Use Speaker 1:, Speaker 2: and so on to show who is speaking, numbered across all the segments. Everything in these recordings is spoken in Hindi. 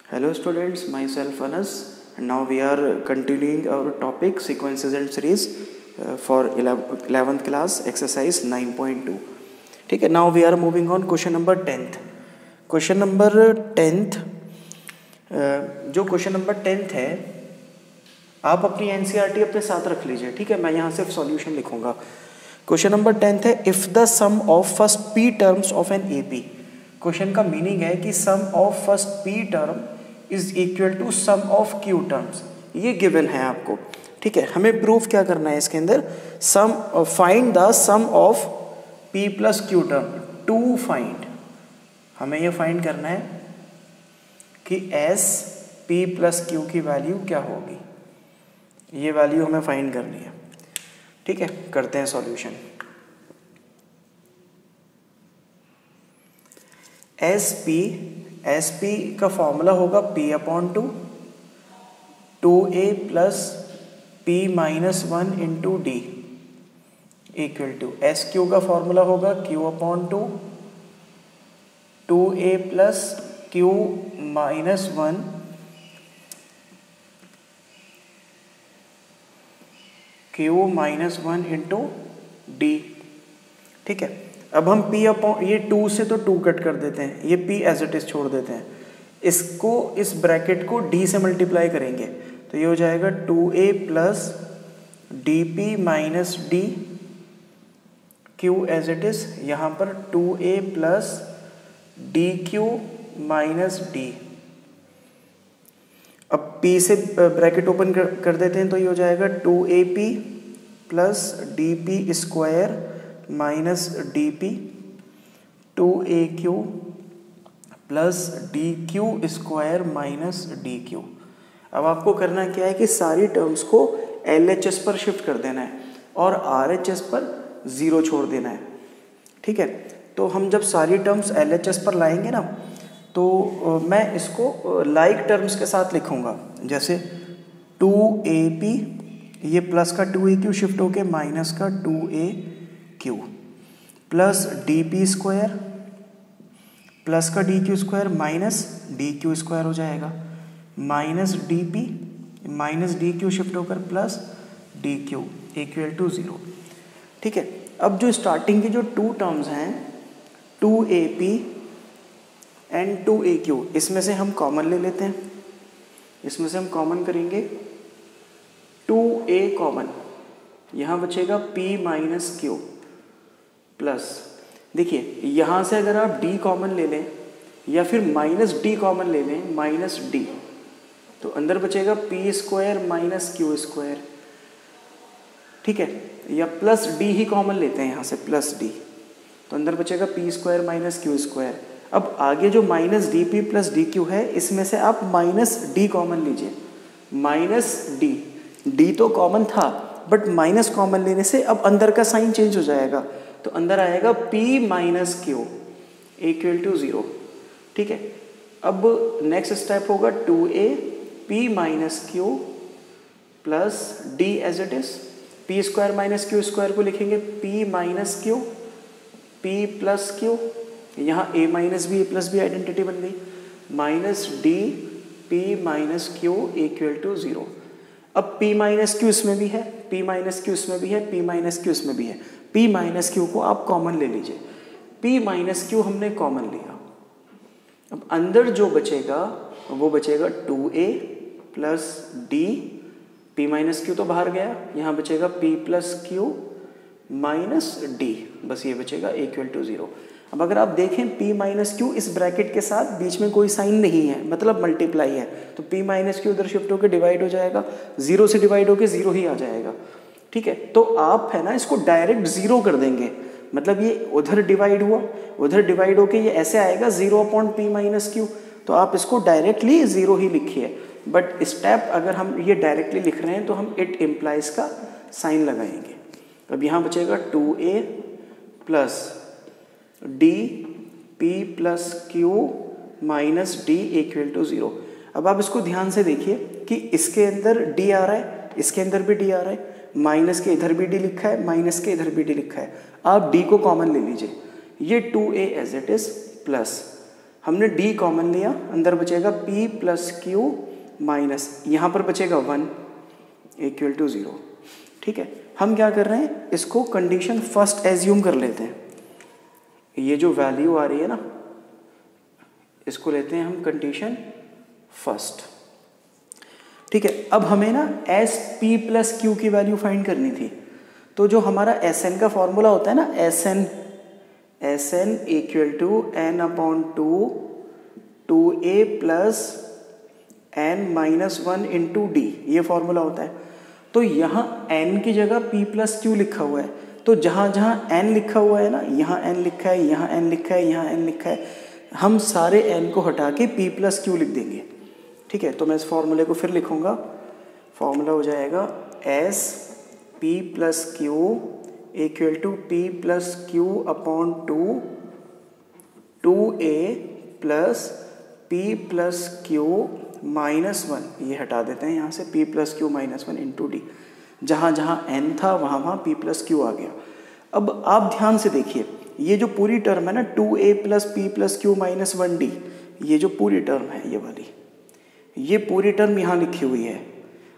Speaker 1: Hello students, myself Anas, and now we are continuing our topic sequences and series for 11th class exercise 9.2. ठीक है, now we are moving on question number 10th. Question number 10th, जो question number 10th है, आप अपनी NCERT अपने साथ रख लीजिए. ठीक है, मैं यहाँ सिर्फ सॉल्यूशन लिखूंगा. क्वेश्चन नंबर 10th है, if the sum of first P terms of an AP. Question का मीनिंग है कि sum of first P term is equal to sum of Q terms. ये गिवन है आपको. ठीक है, हमें प्रूफ क्या करना है इसके अंदर, sum find the sum of P plus Q term. To find, हमें ये फाइंड करना है कि एस पी प्लस क्यू की वैल्यू क्या होगी. ये वैल्यू हमें फाइंड करनी है. ठीक है, करते हैं सॉल्यूशन. एस पी का फॉर्मूला होगा P/2 2A plus P-1 into D equal to S Q का फॉर्मूला होगा Q/2 2A plus Q-1 Q-1 into D. ठीक है, अब हम P अपॉन ये 2 से तो 2 कट कर देते हैं, ये P एज इट इज छोड़ देते हैं. इसको इस ब्रैकेट को D से मल्टीप्लाई करेंगे तो ये हो जाएगा 2A plus DP minus D Q as it is. यहाँ पर 2A plus DQ minus D. अब P से ब्रैकेट ओपन कर देते हैं तो ये हो जाएगा 2AP plus DP square minus DP 2AQ plus DQ square minus DQ. अब आपको करना क्या है कि सारी टर्म्स को LHS पर शिफ्ट कर देना है और RHS पर 0 छोड़ देना है. ठीक है, तो हम जब सारी टर्म्स LHS पर लाएंगे ना तो मैं इसको लाइक टर्म्स के साथ लिखूंगा. जैसे 2AP, ये प्लस का 2AQ शिफ्ट होके माइनस का 2AQ plus DP square plus का DQ square minus DQ square हो जाएगा minus DP minus DQ shift होकर प्लस DQ इक्वल टू 0. ठीक है, अब जो स्टार्टिंग की जो 2 टर्म्स हैं 2AP एंड 2AQ, इसमें से हम कॉमन ले लेते हैं. इसमें से हम कॉमन करेंगे 2A कॉमन, यहाँ बचेगा P माइनस Q प्लस, देखिए यहाँ से अगर आप D कॉमन ले लें या फिर माइनस D कॉमन ले लें माइनस D, तो अंदर बचेगा P square minus Q square. ठीक है, या प्लस D ही कॉमन लेते हैं यहाँ से प्लस D, तो अंदर बचेगा P square minus Q square. अब आगे जो माइनस DP प्लस DQ है इसमें से आप माइनस D कॉमन लीजिए. माइनस D तो कॉमन था बट माइनस कॉमन लेने से अब अंदर का साइन चेंज हो जाएगा, तो अंदर आएगा P minus Q equal to 0. ठीक है, अब नेक्स्ट स्टेप होगा 2A P minus Q plus D as it is. P square minus Q square को लिखेंगे P minus Q P plus Q, यहाँ A minus B A plus B identity बन गई, minus D P minus Q equal to 0. अब P माइनस Q इसमें भी है, P माइनस Q इसमें भी है, P माइनस Q इसमें भी है. P माइनस Q को आप कॉमन ले लीजिए. P माइनस Q हमने कॉमन लिया. अब अंदर जो बचेगा वो बचेगा 2A plus D, P minus Q तो बाहर गया, यहाँ बचेगा P plus Q minus D, बस ये बचेगा इक्वल टू 0. अब अगर आप देखें P माइनस Q इस ब्रैकेट के साथ बीच में कोई साइन नहीं है, मतलब मल्टीप्लाई है, तो P माइनस Q उधर शिफ्ट होकर डिवाइड हो जाएगा, 0 से डिवाइड होकर 0 ही आ जाएगा. ठीक है, तो आप है ना इसको डायरेक्ट 0 कर देंगे, मतलब ये उधर डिवाइड हुआ, उधर डिवाइड होके ये ऐसे आएगा 0/P माइनस Q, तो आप इसको डायरेक्टली 0 ही लिखिए. बट स्टेप अगर हम ये डायरेक्टली लिख रहे हैं तो हम इट इम्प्लाइज का साइन लगाएंगे. अब यहाँ बचेगा 2A plus D P plus Q minus D equal to 0. अब आप इसको ध्यान से देखिए कि इसके अंदर D आ रहा है, इसके अंदर भी D आ रहा है, माइनस के इधर भी D लिखा है, माइनस के इधर भी D लिखा है. आप D को कॉमन ले लीजिए, ये 2A as it is plus हमने डी कॉमन लिया, अंदर बचेगा पी प्लस क्यू माइनस, यहाँ पर बचेगा 1 इक्वल टू 0। ठीक है, हम क्या कर रहे हैं, इसको कंडीशन फर्स्ट एज्यूम कर लेते हैं। ये जो वैल्यू आ रही है ना, इसको लेते हैं हम कंडीशन फर्स्ट। ठीक है, अब हमें ना एस पी प्लस क्यू की वैल्यू फाइंड करनी थी। तो जो हमारा एस एन का फॉर्मूला होता है ना, S N equal to N upon two A plus N minus 1 into D, ये फॉर्मूला होता है। तो यहाँ n की जगह p प्लस क्यू लिखा हुआ है, तो जहाँ जहाँ n लिखा हुआ है ना, यहाँ n लिखा है, यहाँ n लिखा है, यहाँ n लिखा है, हम सारे n को हटा के p प्लस क्यू लिख देंगे। ठीक है, तो मैं इस फॉर्मूले को फिर लिखूँगा। फॉर्मूला हो जाएगा S P plus Q equal to P plus Q upon two A plus P plus Q minus 1, ये हटा देते हैं यहाँ से, p plus Q minus 1 into D. जहाँ जहाँ n था वहाँ वहाँ p प्लस क्यू आ गया। अब आप ध्यान से देखिए, ये जो पूरी टर्म है ना 2a plus P plus Q minus 1d, ये जो पूरी टर्म है ये वाली, ये पूरी टर्म यहाँ लिखी हुई है,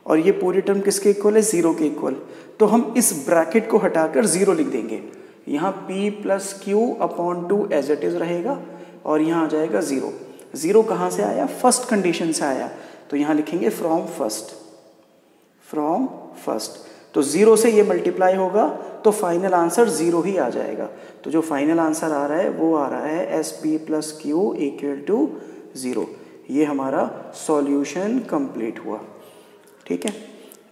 Speaker 1: और ये पूरी टर्म किसके इक्वल है, 0 के इक्वल। तो हम इस ब्रैकेट को हटाकर 0 लिख देंगे। यहाँ p plus Q upon 2 as it is रहेगा, और यहाँ आ जाएगा 0। 0 कहाँ से आया, फर्स्ट कंडीशन से आया, तो यहाँ लिखेंगे फ्रॉम फर्स्ट। तो 0 से ये मल्टीप्लाई होगा, तो फाइनल आंसर 0 ही आ जाएगा। तो जो फाइनल आंसर आ रहा है वो आ रहा है S P plus Q equal to 0। ये हमारा सॉल्यूशन कंप्लीट हुआ। ठीक है,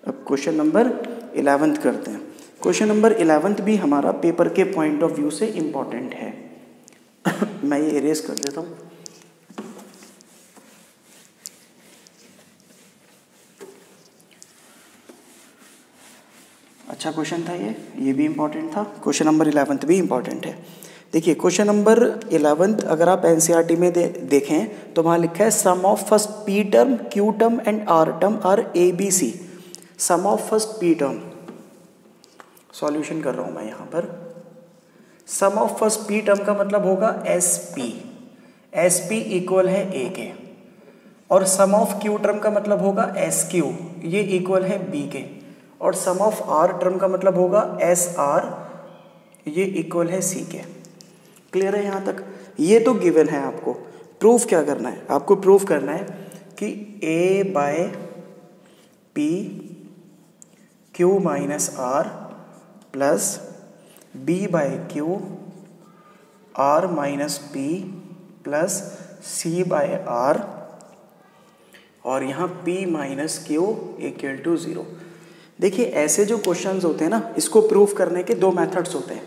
Speaker 1: अब क्वेश्चन नंबर 11 करते हैं। क्वेश्चन नंबर 11 भी हमारा पेपर के पॉइंट ऑफ व्यू से इम्पॉर्टेंट है। मैं ये इरेज कर देता हूँ। अच्छा क्वेश्चन था ये भी इम्पॉर्टेंट था। क्वेश्चन नंबर 11 भी इम्पॉर्टेंट है। देखिए क्वेश्चन नंबर 11 अगर आप एनसीईआरटी में देखें तो वहाँ लिखा है sum of first P term, Q term and R term R A B C. Sum of first P term, solution कर रहा हूँ मैं यहाँ पर। Sum of first P term का मतलब होगा एस पी इक्वल है ए के, और सम ऑफ क्यू टर्म का मतलब होगा एस क्यू, ये इक्वल है बी के, और सम ऑफ आर टर्म का मतलब होगा एस आर, ये इक्वल है सी के। क्लियर है यहाँ तक? ये तो गिवन है। आपको प्रूफ क्या करना है? आपको प्रूफ करना है कि A by P Q minus R plus B by Q R minus P plus C by R, और यहाँ p minus Q equal to 0। देखिए ऐसे जो क्वेश्चंस होते हैं ना, इसको प्रूफ करने के 2 मेथड्स होते हैं।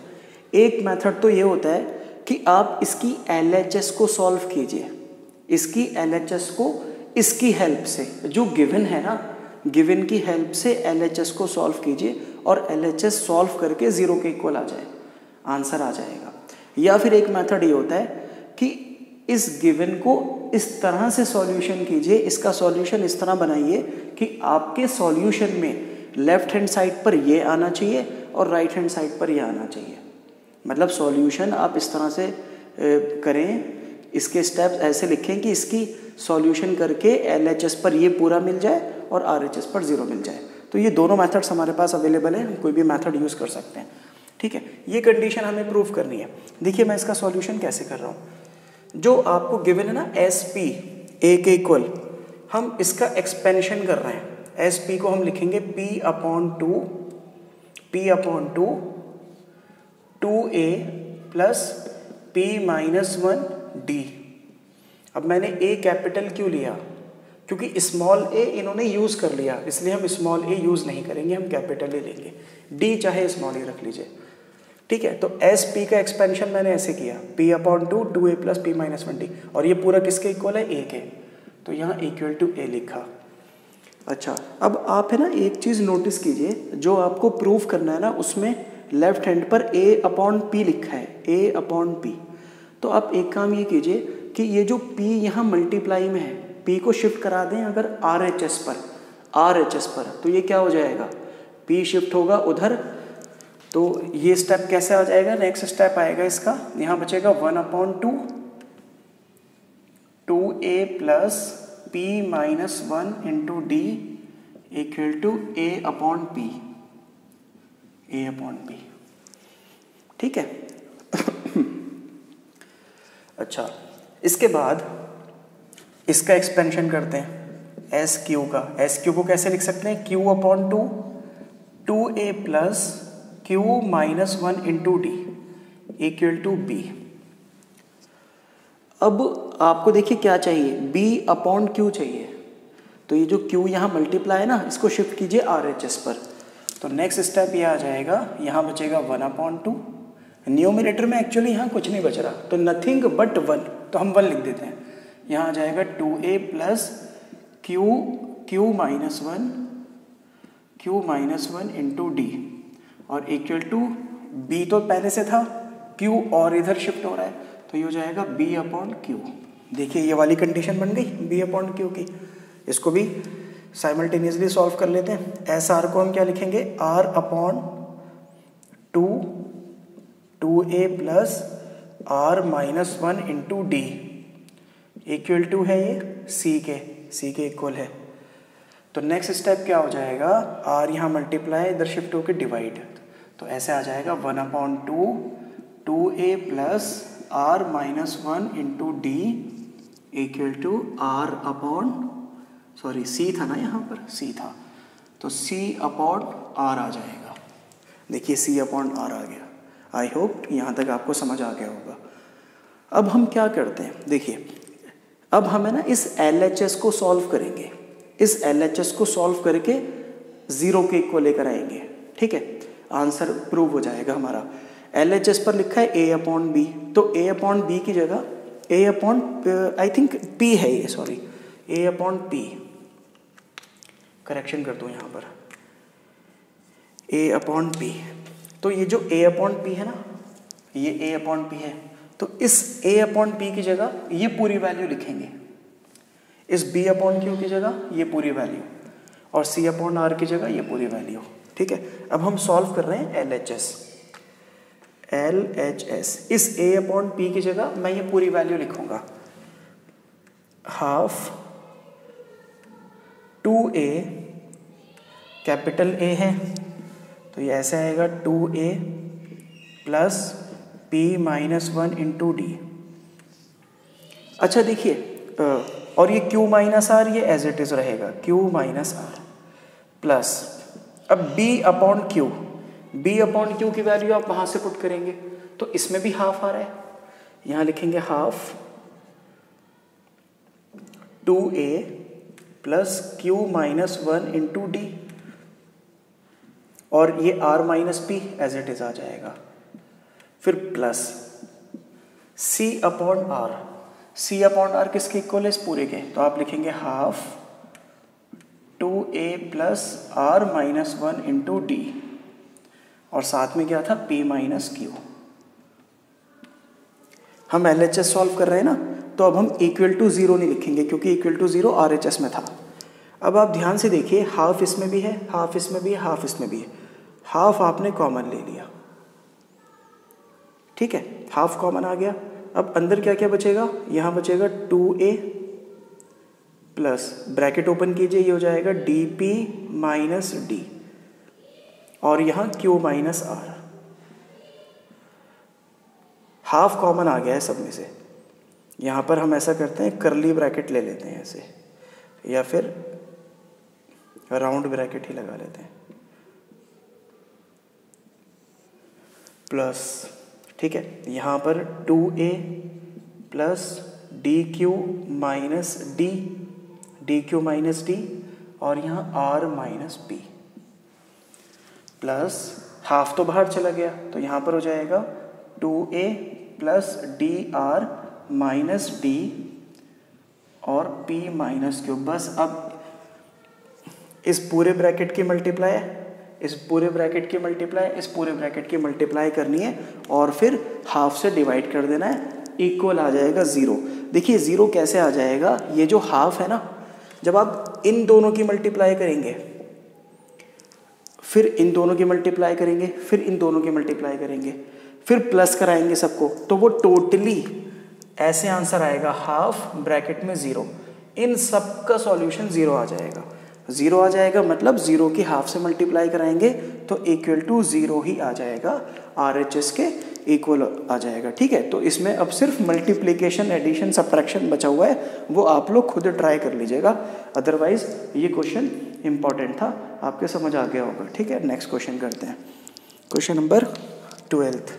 Speaker 1: एक मेथड तो ये होता है कि आप इसकी LHS को सॉल्व कीजिए, इसकी LHS को इसकी हेल्प से, जो गिवन है ना, गिवन की हेल्प से LHS को सॉल्व कीजिए, और LHS सॉल्व करके 0 के इक्वल आ जाए, आंसर आ जाएगा। या फिर एक मेथड ये होता है कि इस गिवन को इस तरह से सॉल्यूशन कीजिए, इसका सॉल्यूशन इस तरह बनाइए कि आपके सॉल्यूशन में लेफ्ट हैंड साइड पर ये आना चाहिए और राइट हैंड साइड पर ये आना चाहिए। मतलब सॉल्यूशन आप इस तरह से करें, इसके स्टेप्स ऐसे लिखें कि इसकी सॉल्यूशन करके LHS पर ये पूरा मिल जाए और RHS पर 0 मिल जाए। तो ये दोनों मेथड्स हमारे पास अवेलेबल है, हम कोई भी मेथड यूज़ कर सकते हैं। ठीक है, ये कंडीशन हमें प्रूव करनी है। देखिए मैं इसका सॉल्यूशन कैसे कर रहा हूँ। जो आपको गिवन है ना SP A के इक्वल, हम इसका एक्सपेंशन कर रहे हैं। SP को हम लिखेंगे P upon two 2A plus P minus 1D। अब मैंने A कैपिटल क्यों लिया? क्योंकि स्मॉल a इन्होंने यूज़ कर लिया, इसलिए हम स्मॉल a यूज़ नहीं करेंगे, हम कैपिटल ए लेंगे। D चाहे स्मॉल ए रख लीजिए। ठीक है, तो SP का एक्सपेंशन मैंने ऐसे किया, P upon two 2A plus P minus 1D, और ये पूरा किसके इक्वल है? A के। तो यहाँ इक्वल टू A लिखा। अच्छा, अब आप है ना एक चीज़ नोटिस कीजिए, जो आपको प्रूफ करना है ना, उसमें लेफ्ट हैंड पर A अपॉन P लिखा है, A अपॉन P। तो आप एक काम ये कीजिए कि ये जो P यहाँ मल्टीप्लाई में है, P को शिफ्ट करा दें अगर RHS पर, तो ये क्या हो जाएगा? P शिफ्ट होगा उधर, तो ये स्टेप कैसे आ जाएगा? नेक्स्ट स्टेप आएगा इसका, यहाँ बचेगा 1 upon two 2a plus p minus 1 into D equal to a upon P, ठीक है। अच्छा, इसके बाद इसका एक्सपेंशन करते हैं एस क्यू का। एस क्यू को कैसे लिख सकते हैं? Q upon 2a plus Q minus 1 into D equal to B. अब आपको देखिए क्या चाहिए, b अपॉन क्यू चाहिए। तो ये जो q यहाँ मल्टीप्लाई है ना, इसको शिफ्ट कीजिए RHS पर। तो नेक्स्ट स्टेप ये आ जाएगा, यहाँ बचेगा 1/2। न्यूमरेटर में एक्चुअली यहाँ कुछ नहीं बच रहा, तो नथिंग बट 1, तो हम 1 लिख देते हैं। यहाँ आ जाएगा 2a plus Q minus 1 into D और इक्वल टू b तो पहले से था, q और इधर शिफ्ट हो रहा है, तो ये हो जाएगा b अपॉन क्यू। देखिए ये वाली कंडीशन बन गई b अपॉन क्यू की। इसको भी साइमल्टेनियसली सॉल्व कर लेते हैं। एस आर को हम क्या लिखेंगे? r upon 2a plus r minus 1 into D equal to है ये c के इक्वल है। तो नेक्स्ट स्टेप क्या हो जाएगा? r यहाँ मल्टीप्लाई, इधर शिफ्ट होकर डिवाइड, तो ऐसे आ जाएगा 1/2 plus r minus 1 into D equal to r upon, sorry c था ना यहाँ पर, c था, तो c अपॉन r आ जाएगा। देखिए c अपॉन r आ गया। आई होप यहाँ तक आपको समझ आ गया होगा। अब हम क्या करते हैं, देखिए अब हमें ना इस LHS को सॉल्व करेंगे। इस LHS को सॉल्व करके 0 के इक्वल लेकर आएंगे, ठीक है। आंसर प्रूव हो जाएगा हमारा। LHS पर लिखा है a अपॉन बी, तो a अपॉन बी की जगह a upon I think p है ये, sorry a upon p, correction कर दूँ यहाँ पर, a अपॉन p। तो ये जो a अपॉन p है ना, ये a अपॉन p है, तो इस a अपॉन p की जगह ये पूरी वैल्यू लिखेंगे, इस b अपॉन q की जगह ये पूरी वैल्यू, और c अपॉन r की जगह ये पूरी वैल्यू, ठीक है। अब हम सॉल्व कर रहे हैं LHS। इस a अपॉन p की जगह मैं ये पूरी वैल्यू लिखूंगा, हाफ 2a, कैपिटल A है, तो ये ऐसे आएगा 2a plus p minus 1 into D. अच्छा देखिए, और ये q माइनस आर ये एज इट इज रहेगा, q माइनस आर प्लस, अब b अपॉन क्यू की वैल्यू आप वहां से पुट करेंगे, तो इसमें भी हाफ आ रहा है, यहां लिखेंगे half 2a plus q minus 1 into D, और ये r minus p as it is आ जाएगा। फिर प्लस c अपॉन r किसके इक्वल है? इस पूरे के, तो आप लिखेंगे half 2a plus r minus 1 into D, और साथ में क्या था? p minus Q. हम LHS सॉल्व कर रहे हैं ना, तो अब हम इक्वल टू 0 नहीं लिखेंगे, क्योंकि इक्वल टू 0 RHS में था। अब आप ध्यान से देखिए, हाफ इसमें भी है, हाफ इसमें भी है, हाफ इसमें भी है, हाफ आपने कॉमन ले लिया, ठीक है, हाफ कॉमन आ गया। अब अंदर क्या क्या बचेगा? यहाँ बचेगा 2a प्लस, ब्रैकेट ओपन कीजिए, ये हो जाएगा dp माइनस डी, और यहाँ q minus r। Half common आ गया है सब में से। यहाँ पर हम ऐसा करते हैं, करली ब्रैकेट ले लेते हैं ऐसे, या फिर राउंड ब्रैकेट ही लगा लेते हैं, प्लस, ठीक है। यहाँ पर 2a plus dq minus D, और यहाँ r minus p, plus half तो बाहर चला गया, तो यहाँ पर हो जाएगा 2a plus dr minus d और p माइनस q। बस अब इस पूरे ब्रैकेट की मल्टीप्लाई, इस पूरे ब्रैकेट की मल्टीप्लाई, इस पूरे ब्रैकेट की मल्टीप्लाई करनी है, और फिर हाफ से डिवाइड कर देना है, इक्वल आ जाएगा 0। देखिए 0 कैसे आ जाएगा? ये जो हाफ है ना, जब आप इन दोनों की मल्टीप्लाई करेंगे, फिर इन दोनों की मल्टीप्लाई करेंगे, फिर इन दोनों की मल्टीप्लाई करेंगे, फिर प्लस कराएंगे सबको, तो वो टोटली ऐसे आंसर आएगा हाफ ब्रैकेट में 0। इन सब का सॉल्यूशन 0 आ जाएगा। 0 आ जाएगा मतलब 0 की हाफ से मल्टीप्लाई कराएंगे तो इक्वल टू 0 ही आ जाएगा, RHS के इक्वल आ जाएगा। ठीक है, तो इसमें अब सिर्फ मल्टीप्लिकेशन, एडिशन, सब्ट्रैक्शन बचा हुआ है, वो आप लोग खुद ट्राई कर लीजिएगा। अदरवाइज ये क्वेश्चन इंपॉर्टेंट था, आपके समझ आ गया होगा। ठीक है, नेक्स्ट क्वेश्चन करते हैं। Question number 12।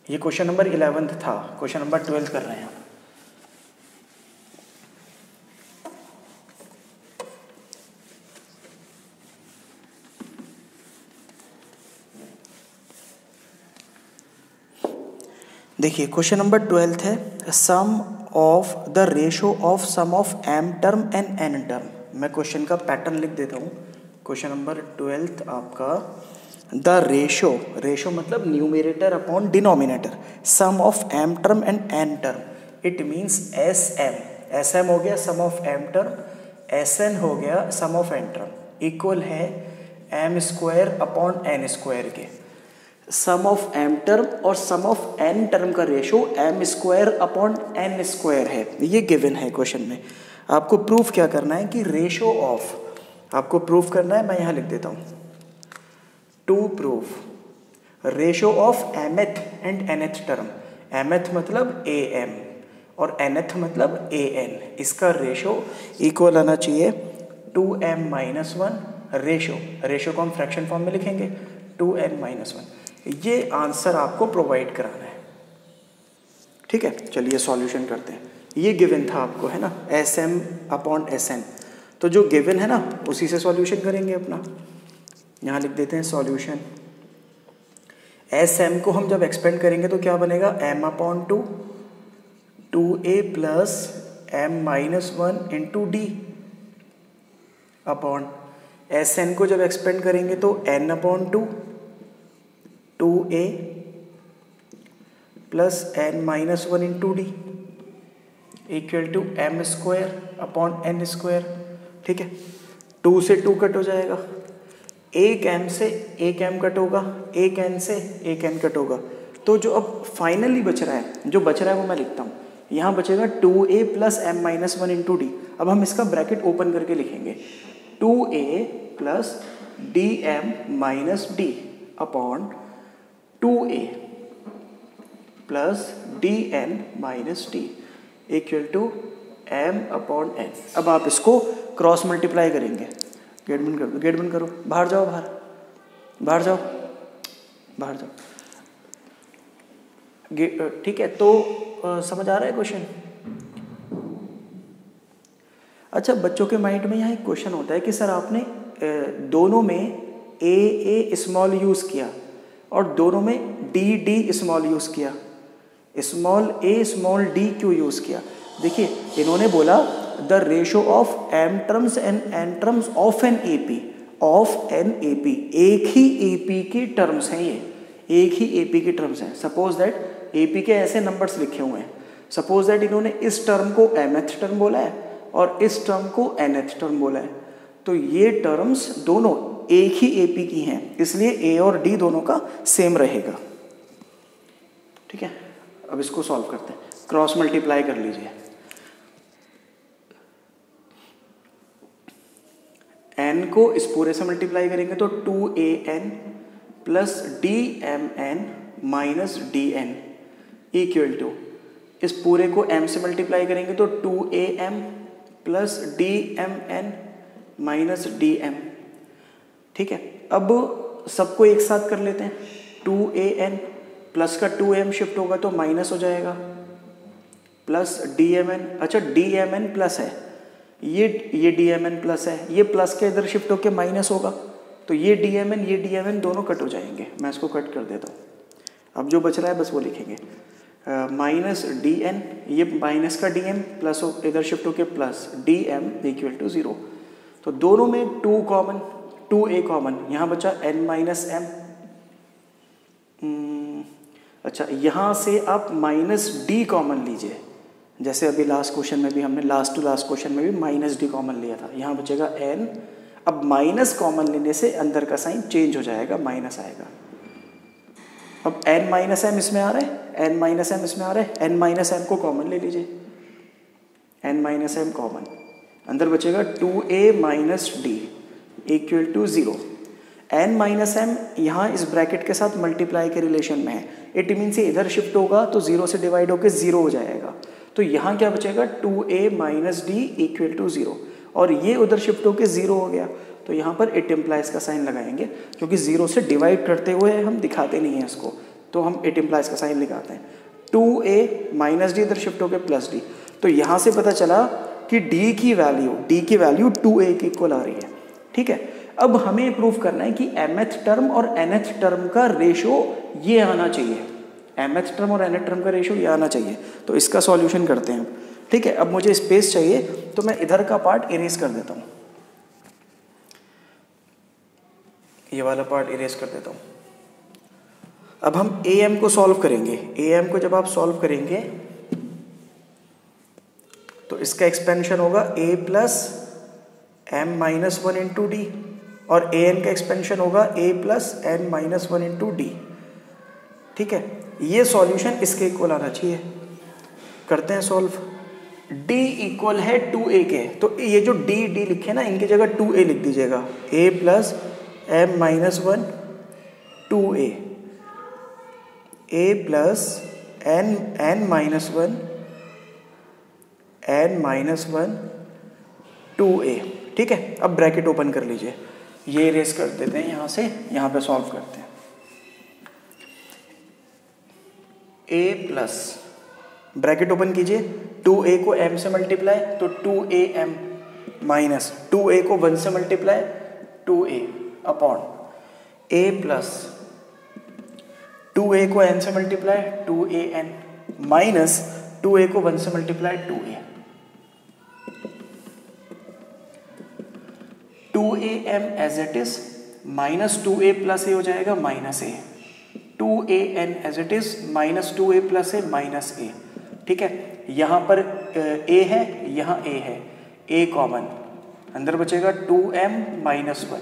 Speaker 1: ये क्वेश्चन नंबर 11 था, क्वेश्चन नंबर 12 कर रहे हैं। देखिए क्वेश्चन नंबर 12 है sum of the ratio of sum of m term and n term. मैं क्वेश्चन का पैटर्न लिख देता हूँ। क्वेश्चन नंबर 12 आपका द रेशो, रेशो मतलब numerator upon denominator, sum of m term and n term, it means sm। sm हो गया sum of m term, sn हो गया sum of n term, equal है m square upon n square के। सम ऑफ m टर्म और सम ऑफ n टर्म का ratio m square upon n square है, ये गिवन है क्वेश्चन में। आपको प्रूफ क्या करना है कि रेशो ऑफ, आपको प्रूफ करना है, मैं यहाँ लिख देता हूँ to proof ratio of mth and nth term. mth मतलब am और nth मतलब an, इसका रेशो इक्वल आना चाहिए 2m माइनस 1 रेशो, रेशो को हम फ्रैक्शन फॉर्म में लिखेंगे 2n माइनस 1। ये आंसर आपको प्रोवाइड कराना है। ठीक है, चलिए सॉल्यूशन करते हैं। ये गिवन था आपको, है ना, sm अपॉन sn, तो जो गिवन है ना उसी से सॉल्यूशन करेंगे अपना। यहाँ लिख देते हैं सॉल्यूशन। sm को हम जब एक्सपेंड करेंगे तो क्या बनेगा, m upon 2 2a plus m minus 1 into D upon sn को जब एक्सपेंड करेंगे तो n upon 2 2a plus n minus 1 into D equal to m square upon n square. ठीक है, 2 से 2 कट हो जाएगा, एक m से एक m कट होगा, एक n से एक n कट होगा। तो जो अब फाइनली बच रहा है, जो बच रहा है वो मैं लिखता हूँ। यहाँ बचेगा 2a plus m minus 1 into D. अब हम इसका ब्रैकेट ओपन करके लिखेंगे 2a plus dm minus D upon 2a plus dn minus D equal to m upon n। अब आप इसको क्रॉस मल्टीप्लाई करेंगे। गेट बंद कर दो, गेट बंद करो, बाहर जाओ, बाहर जाओ, बाहर जाओ। ठीक है, तो समझ आ रहा है क्वेश्चन। अच्छा, बच्चों के माइंड में यहाँ एक क्वेश्चन होता है कि सर आपने दोनों में a स्मॉल यूज़ किया और दोनों में d स्मॉल यूज़ किया, स्मॉल a स्मॉल d क्यों यूज़ किया। देखिए इन्होंने बोला the ratio of m terms and n terms of an AP, of an AP, एक ही AP की टर्म्स हैं, ये एक ही AP की टर्म्स हैं। सपोज दैट AP के ऐसे नंबर्स लिखे हुए हैं, सपोज दैट इन्होंने इस टर्म को mth टर्म बोला है और इस टर्म को nth टर्म बोला है, तो ये टर्म्स दोनों एक ही AP की हैं, इसलिए A और D दोनों का सेम रहेगा। ठीक है, अब इसको सॉल्व करते हैं, क्रॉस मल्टीप्लाई कर लीजिए। n को इस पूरे से मल्टीप्लाई करेंगे तो 2an plus dmn minus dn equal to, इस पूरे को m से मल्टीप्लाई करेंगे तो 2am plus dmn minus dm। ठीक है, अब सबको एक साथ कर लेते हैं। 2an प्लस का 2m शिफ्ट होगा तो माइनस हो जाएगा, प्लस dmn, अच्छा dmn प्लस है, ये dmn प्लस है, ये प्लस के इधर शिफ्ट होकर माइनस होगा, तो ये dmn दोनों कट हो जाएंगे। मैं इसको कट कर देता हूँ। अब जो बच रहा है बस वो लिखेंगे, माइनस dn, ये माइनस का dm प्लस इधर शिफ्ट होकर प्लस dm इक्वल टू 0। तो दोनों में 2 कॉमन, 2a कॉमन, यहाँ बचा n माइनस m। अच्छा, यहाँ से आप माइनस d कॉमन लीजिए, जैसे अभी लास्ट क्वेश्चन में भी हमने लास्ट टू लास्ट क्वेश्चन में भी माइनस d कॉमन लिया था। यहाँ बचेगा n, अब माइनस कॉमन लेने से अंदर का साइन चेंज हो जाएगा, माइनस आएगा। अब n माइनस m इसमें आ रहा है, n माइनस एम इसमें आ रहा है, n माइनस एम को कॉमन ले लीजिए, n माइनस एम कॉमन, अंदर बचेगा 2a minus D equal to 0। n minus M यहाँ इस ब्रैकेट के साथ मल्टीप्लाई के रिलेशन में है, इट मीन्स ये इधर शिफ्ट होगा तो 0 से डिवाइड होकर 0 हो जाएगा, तो यहाँ क्या बचेगा 2a minus D equal to 0, और ये उधर शिफ्ट होकर 0 हो गया, तो यहाँ पर इट इम्प्लाइज का साइन लगाएंगे, क्योंकि 0 से डिवाइड करते हुए हम दिखाते नहीं हैं इसको, तो हम इट इम्प्लाइज का साइन लगाते हैं। 2a माइनस डी इधर शिफ्ट होकर प्लस डी, तो यहाँ से पता चला कि d की वैल्यू 2a के इक्वल आ रही है। ठीक है, अब हमें प्रूफ करना है कि mth टर्म और nth टर्म का रेशो ये आना चाहिए, mth टर्म और nth टर्म का रेशो ये आना चाहिए, तो इसका सॉल्यूशन करते हैं। ठीक है, अब मुझे स्पेस चाहिए तो मैं इधर का पार्ट इरेज कर देता हूँ, ये वाला पार्ट इरेज कर देता हूँ। अब हम am को सॉल्व करेंगे, am को जब आप सॉल्व करेंगे तो इसका एक्सपेंशन होगा a plus m minus 1 into D, और an का एक्सपेंशन होगा a plus n minus 1 into D. ठीक है, ये सॉल्यूशन इसके इक्वल आना चाहिए, करते हैं सॉल्व। d इक्वल है 2a के, तो ये जो d लिखे ना, इनकी जगह 2a लिख दीजिएगा, a plus m minus 1 2a, a plus n minus 1 n minus 1 2a। ठीक है, अब ब्रैकेट ओपन कर लीजिए, ये रेस कर देते हैं यहाँ से, यहाँ पे सॉल्व करते हैं। a प्लस ब्रैकेट ओपन कीजिए, 2a को m से मल्टीप्लाई तो 2am माइनस 2a को 1 से multiply 2a upon a plus 2a को n से मल्टीप्लाई 2an माइनस 2a को 1 से multiply 2a। 2am as it is minus 2a plus A हो जाएगा minus A, 2an as it is minus 2a plus A minus A. ठीक है, यहाँ पर a है, यहाँ a है, a कॉमन, अंदर बचेगा 2m माइनस 1,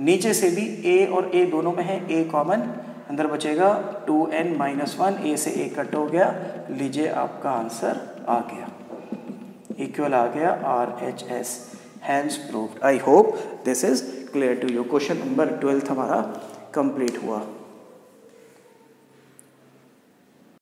Speaker 1: नीचे से भी a और a दोनों में है, a कॉमन, अंदर बचेगा 2n माइनस 1, a से a कट हो गया, लीजिए आपका आंसर आ गया, इक्वल आ गया RHS। Hence proved. I hope this is clear to you. Question number 12 हमारा कंप्लीट हुआ।